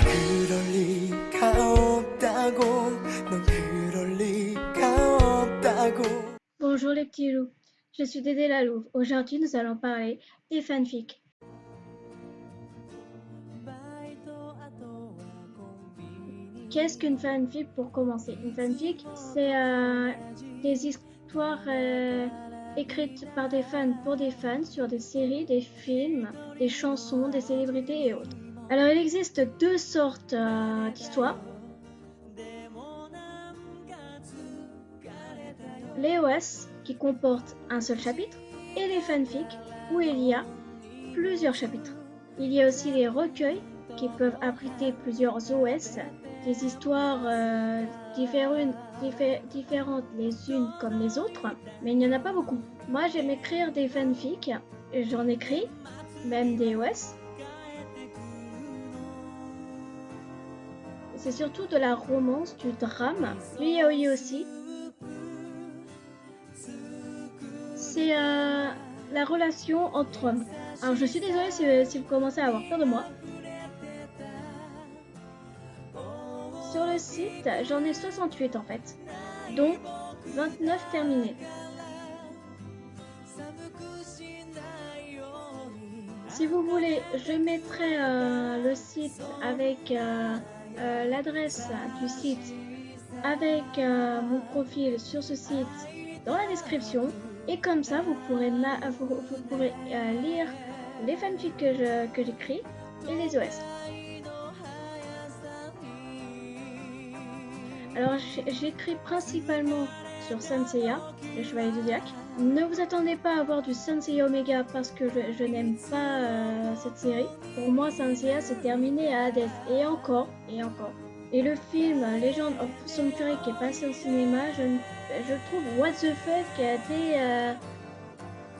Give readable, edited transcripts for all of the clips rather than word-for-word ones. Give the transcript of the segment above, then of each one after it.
그럴 리가 없다고 넌 그럴 리가 없다고. Bonjour les petits loups, je suis Dédé la Louve. Aujourd'hui nous allons parler des fanfics. Qu'est-ce qu'une fanfic pour commencer? Une fanfic, c'est des histoires écrites par des fans pour des fans sur des séries, des films, des chansons, des célébrités et autres. Alors il existe deux sortes d'histoires. Les OS qui comportent un seul chapitre et les fanfics où il y a plusieurs chapitres. Il y a aussi les recueils qui peuvent abriter plusieurs OS, des histoires différentes les unes comme les autres, mais il n'y en a pas beaucoup. Moi j'aime écrire des fanfics, j'en écris, même des OS. C'est surtout de la romance, du drame, du yaoi aussi. C'est la relation entre hommes. Alors je suis désolée si vous commencez à avoir peur de moi. Sur le site, j'en ai 68 en fait, dont 29 terminés. Si vous voulez, je mettrai le site avec l'adresse du site, avec mon profil sur ce site dans la description. Et comme ça, vous pourrez lire les fanfics que j'écris et les OS. Alors, j'écris principalement sur Saint Seiya, le Chevalier du Zodiaque. Ne vous attendez pas à voir du Saint Seiya Omega parce que je n'aime pas cette série. Pour moi, Saint Seiya c'est terminé à Hades et encore. Et le film Legend of Sanctuary qui est passé au cinéma, je trouve what the fuck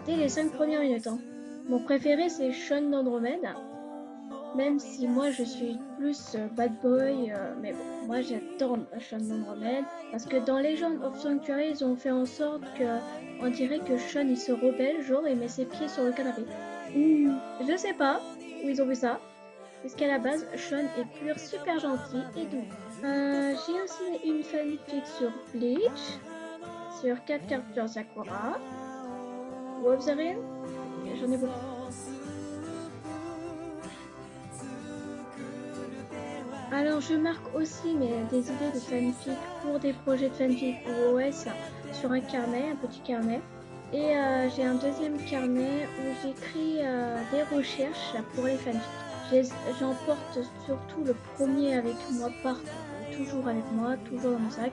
dès les 5 premières minutes. Mon préféré c'est Shaun d'Andromède, même si moi je suis plus bad boy, mais bon, moi j'adore Shaun d'Andromède parce que dans Legend of Sanctuary ils ont fait en sorte que on dirait que Shaun il se rebelle, genre il met ses pieds sur le canapé. Je sais pas où ils ont vu ça. Puisqu'à la base, Shaun est pur, super gentil et doux. J'ai aussi une fanfic sur Bleach, sur 4 Capture Sakura, Wolverine, j'en ai beaucoup. Alors je marque aussi des idées de fanfic pour des projets de fanfic ou OS sur un carnet, un petit carnet. Et j'ai un deuxième carnet où j'écris des recherches pour les fanfics. J'emporte surtout le premier avec moi partout, toujours avec moi, toujours dans mon sac,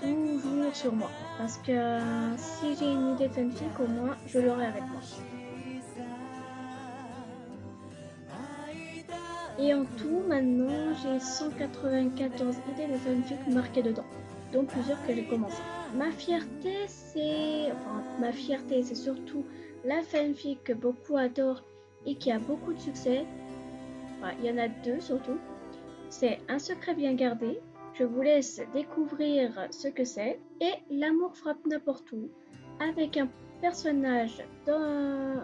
toujours sur moi. Parce que si j'ai une idée de fanfic, au moins je l'aurai avec moi. Et en tout, maintenant, j'ai 194 idées de fanfic marquées dedans, dont plusieurs que j'ai commencé. Ma fierté, c'est surtout la fanfic que beaucoup adorent et qui a beaucoup de succès. Enfin, il y en a deux surtout. C'est Un secret bien gardé. Je vous laisse découvrir ce que c'est. Et L'amour frappe n'importe où, avec un personnage dans...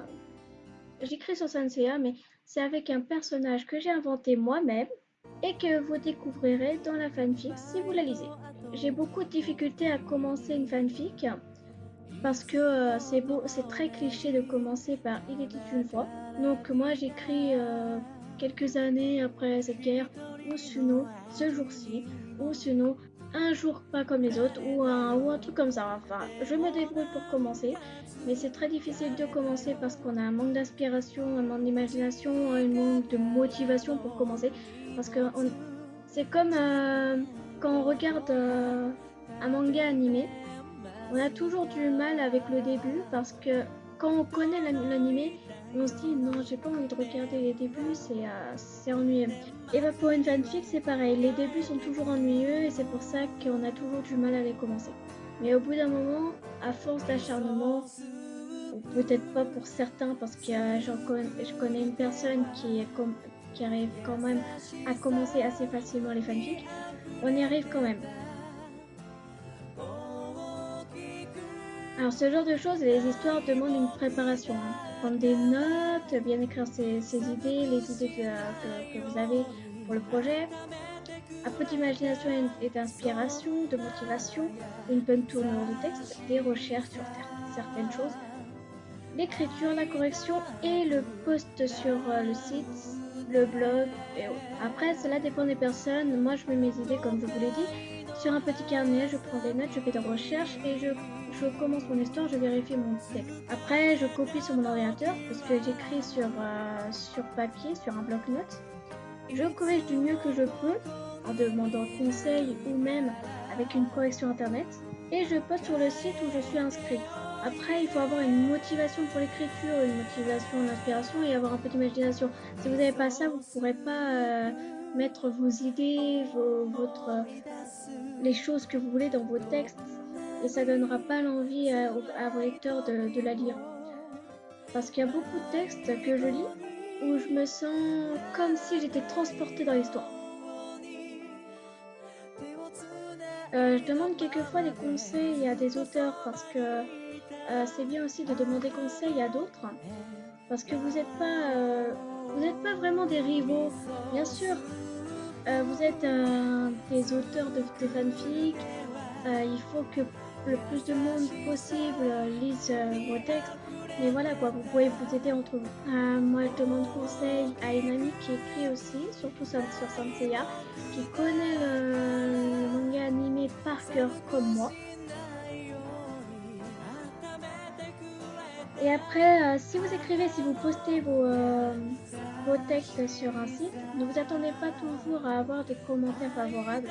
J'écris sur Saint Seiya, mais c'est avec un personnage que j'ai inventé moi-même et que vous découvrirez dans la fanfic si vous la lisez. J'ai beaucoup de difficultés à commencer une fanfic parce que c'est très cliché de commencer par Il était une fois. Donc moi j'écris quelques années après cette guerre, ou sinon ce jour-ci, ou sinon un jour pas comme les autres, ou un truc comme ça. Enfin, je me débrouille pour commencer, mais c'est très difficile de commencer parce qu'on a un manque d'inspiration, un manque d'imagination, un manque de motivation pour commencer. Parce que c'est comme quand on regarde un manga animé. On a toujours du mal avec le début parce que quand on connaît l'animé, on se dit non, j'ai pas envie de regarder les débuts, c'est ennuyeux. Et bah pour une fanfic, c'est pareil, les débuts sont toujours ennuyeux et c'est pour ça qu'on a toujours du mal à les commencer. Mais au bout d'un moment, à force d'acharnement, ou peut-être pas pour certains parce que je connais une personne qui arrive quand même à commencer assez facilement les fanfics, on y arrive quand même. Alors ce genre de choses, les histoires demandent une préparation, hein. Prendre des notes, bien écrire ses idées, les idées que vous avez pour le projet. Un peu d'imagination et d'inspiration, de motivation, une bonne tournure de texte, des recherches sur certaines choses, l'écriture, la correction et le post sur le site, le blog et autres. Après, cela dépend des personnes. Moi, je mets mes idées comme je vous l'ai dit sur un petit carnet, je prends des notes, je fais des recherches et je commence mon histoire, je vérifie mon texte. Après, je copie sur mon ordinateur parce que j'écris sur papier, sur un bloc-notes. Je corrige du mieux que je peux en demandant conseil ou même avec une correction internet et je poste sur le site où je suis inscrite. Après, il faut avoir une motivation pour l'écriture, une motivation, une inspiration et avoir un peu d'imagination. Si vous n'avez pas ça, vous ne pourrez pas mettre vos idées, les choses que vous voulez dans vos textes et ça donnera pas l'envie à vos lecteurs de la lire. Parce qu'il y a beaucoup de textes que je lis où je me sens comme si j'étais transportée dans l'histoire. Je demande quelquefois des conseils à des auteurs parce que c'est bien aussi de demander conseil à d'autres parce que vous n'êtes pas vraiment des rivaux. Bien sûr, vous êtes des auteurs de fanfic. Il faut que le plus de monde possible lise vos textes. Mais voilà quoi, vous pouvez vous aider entre vous. Moi, je demande conseil à une amie qui écrit aussi, surtout sur Saint Seiya, qui connaît le manga animé par cœur comme moi. Et après, si vous écrivez, si vous postez vos textes sur un site, ne vous attendez pas toujours à avoir des commentaires favorables,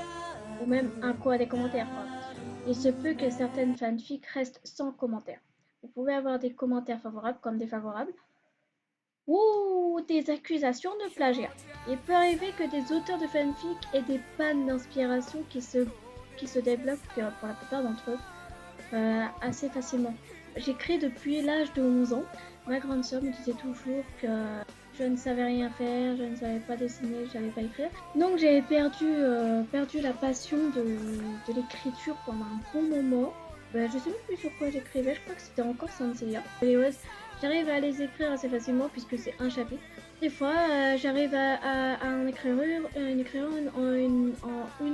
ou même un quoi des commentaires, quoi. Il se peut que certaines fanfics restent sans commentaires. Vous pouvez avoir des commentaires favorables comme défavorables, ou des accusations de plagiat. Il peut arriver que des auteurs de fanfic aient des pannes d'inspiration qui se débloquent pour la plupart d'entre eux assez facilement. J'écris depuis l'âge de 11 ans. Ma grande sœur me disait toujours que je ne savais rien faire, je ne savais pas dessiner, je ne savais pas écrire. Donc j'ai perdu la passion de l'écriture pendant un bon moment. Je sais même plus sur quoi j'écrivais, je crois que c'était encore Saint Seiya. Les OS, j'arrive à les écrire assez facilement puisque c'est un chapitre. Des fois, j'arrive à en écrire en 1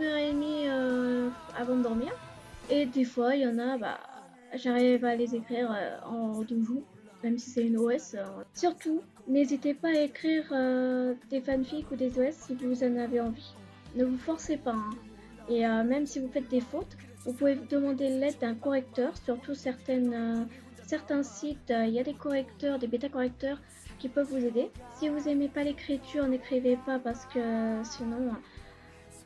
heure et demie avant de dormir. Et des fois, il y en a, j'arrive à les écrire en 2 jours, même si c'est une OS. Surtout, n'hésitez pas à écrire des fanfics ou des OS si vous en avez envie. Ne vous forcez pas, hein. Et même si vous faites des fautes, vous pouvez demander l'aide d'un correcteur. Surtout certains sites, il y a des correcteurs, des bêta-correcteurs qui peuvent vous aider. Si vous n'aimez pas l'écriture, n'écrivez pas parce que sinon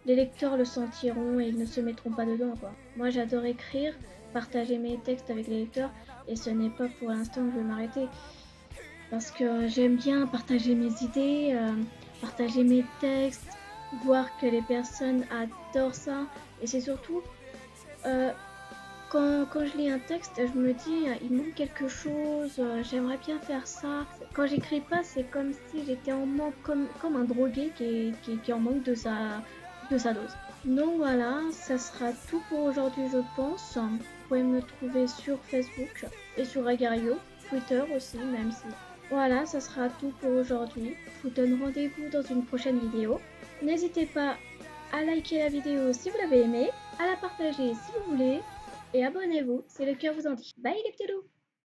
les lecteurs le sentiront et ils ne se mettront pas dedans, quoi. Moi j'adore écrire, partager mes textes avec les lecteurs et ce n'est pas pour l'instant que je vais m'arrêter parce que j'aime bien partager mes idées, partager mes textes, voir que les personnes adorent ça et c'est surtout quand je lis un texte, je me dis il manque quelque chose, j'aimerais bien faire ça. Quand j'écris pas, c'est comme si j'étais en manque, comme un drogué qui est en manque de sa dose. Donc voilà, ça sera tout pour aujourd'hui je pense. Vous pouvez me trouver sur Facebook et sur Agario, Twitter aussi même si. Voilà, ça sera tout pour aujourd'hui. Je vous donne rendez-vous dans une prochaine vidéo. N'hésitez pas à liker la vidéo si vous l'avez aimée, à la partager si vous voulez et abonnez-vous si le cœur vous en dit. Bye les petits loups!